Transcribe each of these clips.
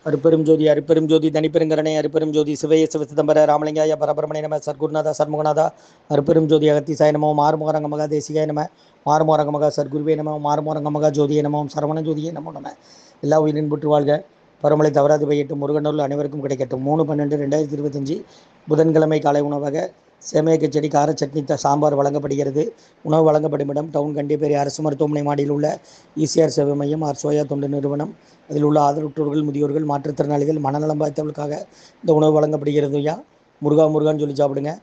அருப்பெரும் ஜோதி அருப்பெரும் ஜோதி தனிப்பெருங்கரணை அருப்பெரும் ஜோதி சிவைய சிவசிதம்பர ராமலிங்காய பரபரமணி நம சர்க்குருநாதா சர்முகநாதா அருப்பெரும் ஜோதி அகத்திசாய நமோ மாறுமுகரங்க மகா தேசிகாய நம மாறுமுகரங்க மகா சர்க்குருவே நம மாறுமுகரங்க மகா ஜோதியை நமோ சரவண ஜோதியை நமோ நம. எல்லா உயிரின் புற்று வாழ்க, பரமலை தவறாது பெய்யட்டும், முருகனூரில் அனைவருக்கும் கிடைக்கட்டும். 3/12/2025 புதன்கிழமை காலை உணவாக சேமியா கிச்சடி கார சட்னி சாம்பார் வழங்கப்படுகிறது. உணவு வழங்கப்படும் இடம் டவுன் கண்டிப்பேரி அரசு மருத்துவமனை மாடியில் உள்ள ஈசிஆர் சேவை மையம் ஆர் சோயா தொண்டு நிறுவனம். அதில் உள்ள ஆதரவற்றோர்கள், முதியோர்கள், மாற்றுத்திறனாளிகள், மனநலம் பாதித்தவர்களுக்காக இந்த உணவு வழங்கப்படுகிறது. ஐயா முருகா முருகான்னு சொல்லி சாப்பிடுங்க.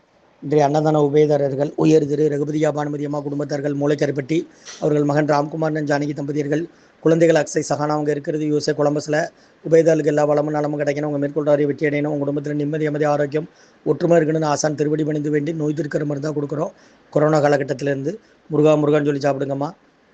இன்றைய அன்னதான உபயதாரர்கள் உயர் திரு ரகுபதியா பானுமதி அம்மா குடும்பத்தார்கள் மூளைக்கரைப்பட்டி, அவர்கள் மகன் ராம்குமாரன் ஜானகி தம்பதியர்கள், குழந்தைகள் அக்ஸை சகானா அவங்க இருக்கிறது யூஎஸ்ஏ கொலம்பஸில். உபயதாளுக்கு எல்லா வளமும் நலமும் கிடைக்கணும், உங்கள் மேற்கொள்றாரு வெற்றி அடையணும், உங்கள் குடும்பத்தில் நிம்மதி அமைதி ஆரோக்கியம் ஒற்றுமை இருக்கணும்னு ஆசான் திருவடி பணிந்து வேண்டி நோய் தீர்க்கிற மருந்து தான் கொடுக்குறோம். கொரோனா காலகட்டத்திலேருந்து முருகா முருகான்னு சொல்லி சாப்பிடுங்கம்மா.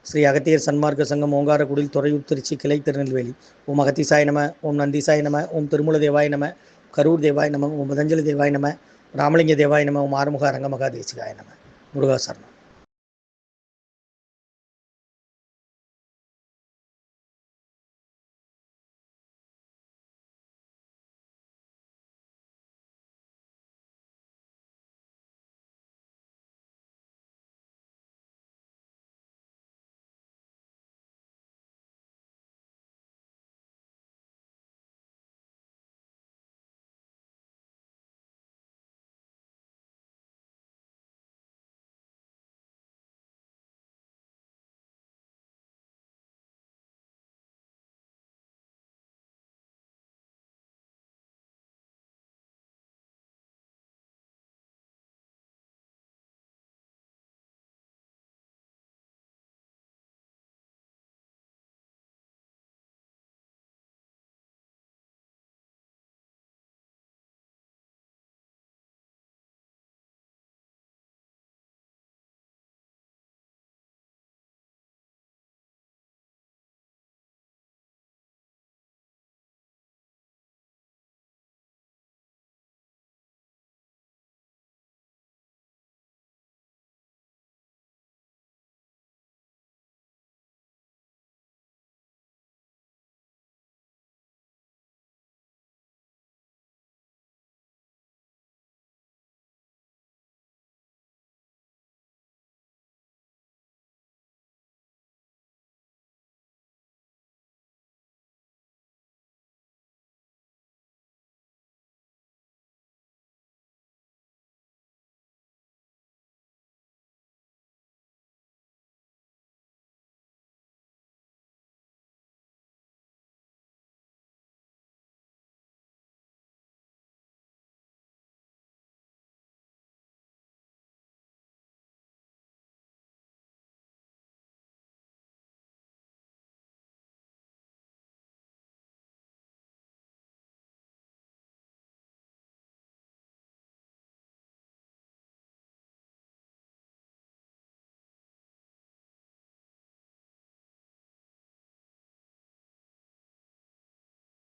ஸ்ரீ அகத்தியர் சன்மார்க்க சங்கம் ஓங்காரக்குடில் துறையூர் திருச்சி கிளை திருநெல்வேலி. ஓம் அகத்திசாய நம, ஓம் நந்திசாய நம, ஓம் திருமூல தேவாய நம, கரூர் தேவாய நம, ஓம் பதஞ்சலி தேவாய நம, ராமலிங்க தேவாய நம, ஓம் ஆறுமுக அரங்கமகா தேசிகாய நம. முருகா சரணம்.